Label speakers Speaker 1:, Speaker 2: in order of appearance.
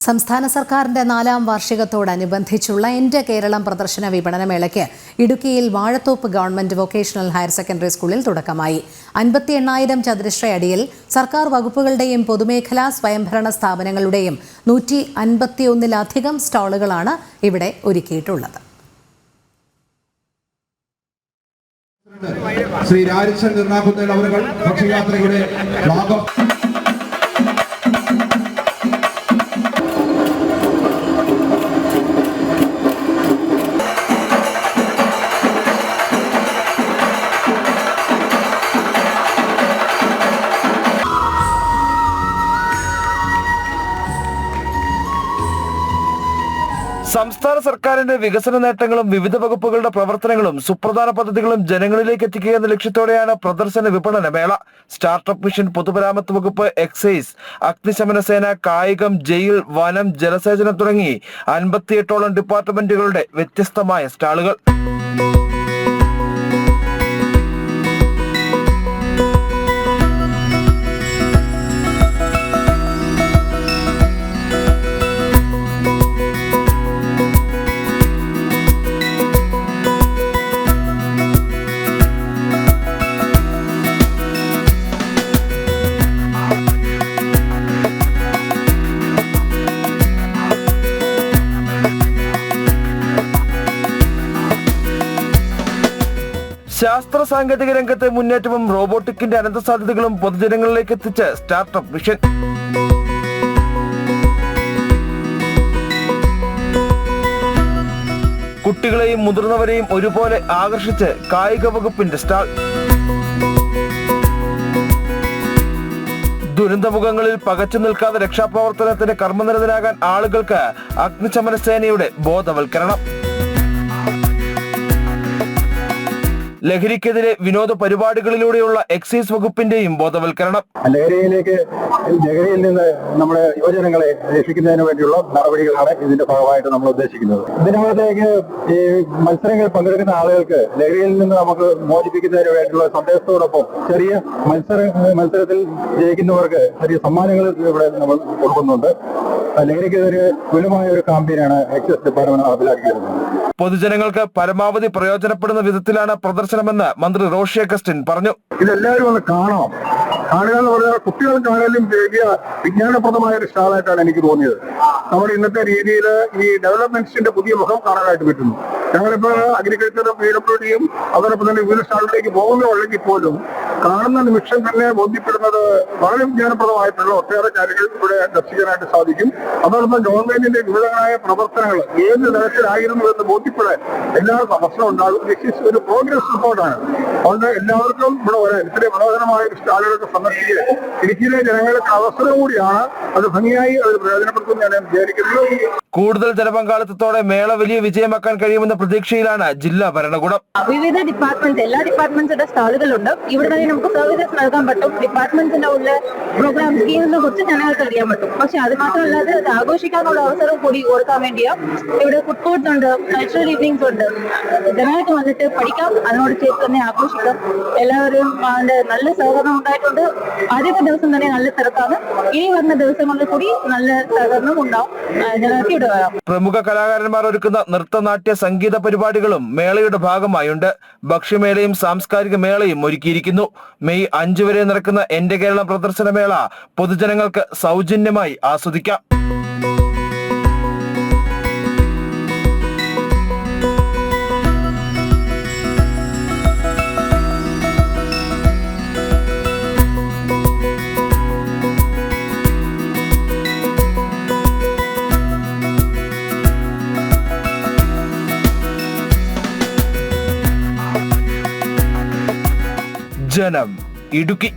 Speaker 1: സംസ്ഥാന സർക്കാരിന്റെ 4ാം വാർഷികത്തോടനുബന്ധിച്ചുള്ള എൻ്റെ കേരളം പ്രദർശന വിപണനമേളയ്ക്ക് ഇടുക്കിയിൽ Vazhathope government vocational higher secondary സ്കൂളിൽ തുടക്കമായി. 58,000 ചതുരശ്ര അടിയിൽ സർക്കാർ വകുപ്പുകളുടെയും പൊതുമേഖലാ സ്വയംഭരണ സ്ഥാപനങ്ങളുടെയും 151-ലധികം സ്റ്റാളുകളാണ് ഇവിടെ ഒരുക്കിയിട്ടുള്ളത്.
Speaker 2: ശ്രീ രാജചന്ദ്രൻ എറണാകുളത്തിൽ അവർ പക്ഷയാത്രയുടെ ഭാഗം
Speaker 3: സംസ്ഥാന സർക്കാരിന്റെ വികസന നേട്ടങ്ങളും വിവിധ വകുപ്പുകളുടെ പ്രവർത്തനങ്ങളും സുപ്രധാന പദ്ധതികളും ജനങ്ങളിലേക്ക് എത്തിക്കുക എന്ന ലക്ഷ്യത്തോടെയാണ് പ്രദർശന വിപണന മേള. സ്റ്റാർട്ടപ്പ് മിഷൻ, പൊതുമരാമത്ത് വകുപ്പ്, എക്സൈസ്, അഗ്നിശമന സേന, കായികം, ജയിൽ, വനം, ജലസേചനം തുടങ്ങി 58ഓളം ഡിപ്പാർട്ട്മെന്റുകളുടെ വ്യത്യസ്തമായ സ്റ്റാളുകൾ. ശാസ്ത്ര സാങ്കേതിക രംഗത്തെ മുന്നേറ്റവും റോബോട്ടിക്കിന്റെ അനന്ത സാധ്യതകളും പൊതുജനങ്ങളിലേക്ക് എത്തിച്ച സ്റ്റാർട്ടപ്പ് മിഷൻ. കുട്ടികളെയും മുതിർന്നവരെയും ഒരുപോലെ ആകർഷിച്ച് കായിക വകുപ്പിന്റെ സ്റ്റാൾ. ദുരന്തമുഖങ്ങളിൽ പകച്ചു നിൽക്കാതെ രക്ഷാപ്രവർത്തനത്തിന് കർമ്മനിരതരാകാൻ ആളുകൾക്ക് അഗ്നിശമന സേനയുടെ ബോധവൽക്കരണം. ലഹരിക്കെതിരെ വിനോദ പരിപാടികളിലൂടെയുള്ള എക്സൈസ് വകുപ്പിന്റെയും ബോധവൽക്കരണം.
Speaker 4: ലഹരിയിൽ നിന്ന് നമ്മുടെ യുവജനങ്ങളെ രക്ഷിക്കുന്നതിന് വേണ്ടിയുള്ള നടപടികളാണ് ഇതിന്റെ ഭാഗമായിട്ട് നമ്മൾ ഉദ്ദേശിക്കുന്നത്. ഇതിനകത്തേക്ക് ഈ മത്സരങ്ങളിൽ പങ്കെടുക്കുന്ന ആളുകൾക്ക് ലഹരിയിൽ നിന്ന് നമുക്ക് മോചിപ്പിക്കുന്നതിന് വേണ്ടിയുള്ള സന്ദേശത്തോടൊപ്പം ചെറിയ മത്സരത്തിൽ ജയിക്കുന്നവർക്ക് ചെറിയ സമ്മാനങ്ങൾ ഇവിടെ നമ്മൾ കൊടുക്കുന്നുണ്ട്. ലഹരിക്കെതിരെ വിപുലമായ ഒരു കാമ്പയിനാണ് എക്സൈസ് ഡിപ്പാർട്ട്മെന്റ് നടപ്പിലാക്കിയിരുന്നത്.
Speaker 3: പൊതുജനങ്ങൾക്ക് പരമാവധി പ്രയോജനപ്പെടുന്ന വിധത്തിലാണ് പ്രദർശനമെന്ന് മന്ത്രി റോഷി അഗസ്റ്റിൻ പറഞ്ഞു.
Speaker 4: ഇതെല്ലാവരും ഒന്ന് കാണണം. കാണുക എന്ന് പറഞ്ഞാൽ കുട്ടികൾക്കാണെങ്കിലും വലിയ വിജ്ഞാനപ്രദമായ ഒരു സ്റ്റാളായിട്ടാണ് എനിക്ക് തോന്നിയത്. നമ്മുടെ ഇന്നത്തെ രീതിയിൽ ഈ ഡെവലപ്മെന്റ്സിന്റെ പുതിയ മുഖം കാണാനായിട്ട് പറ്റുന്നു. ഞങ്ങളിപ്പോ അഗ്രികൾച്ചറും PWDയും അതോടൊപ്പം തന്നെ വിവിധ സ്റ്റാളുകളിലേക്ക് പോകുന്നതല്ലെങ്കിൽ പോലും കാണുന്ന നിമിഷം തന്നെ ബോധ്യപ്പെടുന്നത് വളരെ വിജ്ഞാനപ്രദമായിട്ടുള്ള ഒട്ടേറെ കാര്യങ്ങൾ ഇവിടെ ദർശിക്കാനായിട്ട് സാധിക്കും. അതോടൊപ്പം ഗവൺമെന്റിന്റെ വിവിധങ്ങളായ പ്രവർത്തനങ്ങൾ ഏത് തരത്തിലായിരുന്നു എന്ന് ബോധ്യപ്പെടാൻ എല്ലാവർക്കും അവസരം ഉണ്ടാകും. ഒരു പ്രോഗ്രസ് റിപ്പോർട്ടാണ്. അതുകൊണ്ട് എല്ലാവർക്കും ഇവിടെ വരാൻ ഇത്രയും മനോഹരമായ ഒരു സ്റ്റാളുകളൊക്കെ സന്ദർശിക്കുക ഇടുക്കിയിലെ ജനങ്ങൾക്ക് അവസരം കൂടിയാണ്. അത് ഭംഗിയായി അത് പ്രയോജനപ്പെടുത്തും ഞാൻ വിചാരിക്കുന്നത്.
Speaker 3: കൂടുതൽ ജനപങ്കാളിത്തത്തോടെ മേള വലിയ വിജയമാക്കാൻ കഴിയുമെന്ന പ്രതീക്ഷയിലാണ് ജില്ലാ ഭരണകൂടം.
Speaker 5: വിവിധ ഡിപ്പാർട്ട്മെന്റ്, എല്ലാ ഡിപ്പാർട്ട്മെന്റ്സിന്റെ സ്റ്റാളുകളുണ്ട്. ഇവിടെ തന്നെ നമുക്ക് സർവീസസ് നൽകാൻ പറ്റും. ഡിപ്പാർട്ട്മെന്റ്സിന്റെ ഉള്ള പ്രോഗ്രാം സ്കീമിനെ കുറിച്ച് ജനങ്ങൾക്ക് അറിയാൻ പറ്റും. പക്ഷെ അത് മാത്രമല്ലാതെ അത് ആഘോഷിക്കാനുള്ള അവസരം കൂടി കൊടുക്കാൻ വേണ്ടിയാണ് ഇവിടെ ഫുഡ് കോർട്ട്സ് ഉണ്ട്, കൾച്ചറൽ ഈവനിങ്സ് ഉണ്ട്. ജനങ്ങൾക്ക് വന്നിട്ട് പഠിക്കാം, അതിനോട് ചേർത്ത് തന്നെ ആഘോഷിക്കാം. എല്ലാവരും അതിന്റെ നല്ല സഹകരണം ഉണ്ടായിട്ടുണ്ട്. ആദ്യത്തെ ദിവസം തന്നെ നല്ല തിരക്കാണ്. ഇനി വരുന്ന ദിവസങ്ങളിൽ കൂടി നല്ല സഹകരണം ഉണ്ടാവും. ജനങ്ങൾക്ക് ഇവിടെ വരാം.
Speaker 3: പ്രമുഖ കലാകാരന്മാർ ഒരുക്കുന്ന നൃത്തനാട്യ സംഗീത പരിപാടികളും മേളയുടെ ഭാഗമായുണ്ട്. ഭക്ഷ്യമേളയും സാംസ്കാരിക മേളയും ഒരുക്കിയിരിക്കുന്നു. മെയ് 5 വരെ നടക്കുന്ന എൻ്റെ കേരളം പ്രദർശന മേള പൊതുജനങ്ങൾക്ക് സൗജന്യമായി ആസ്വദിക്കാം. ജനം, ഇടുക്കി.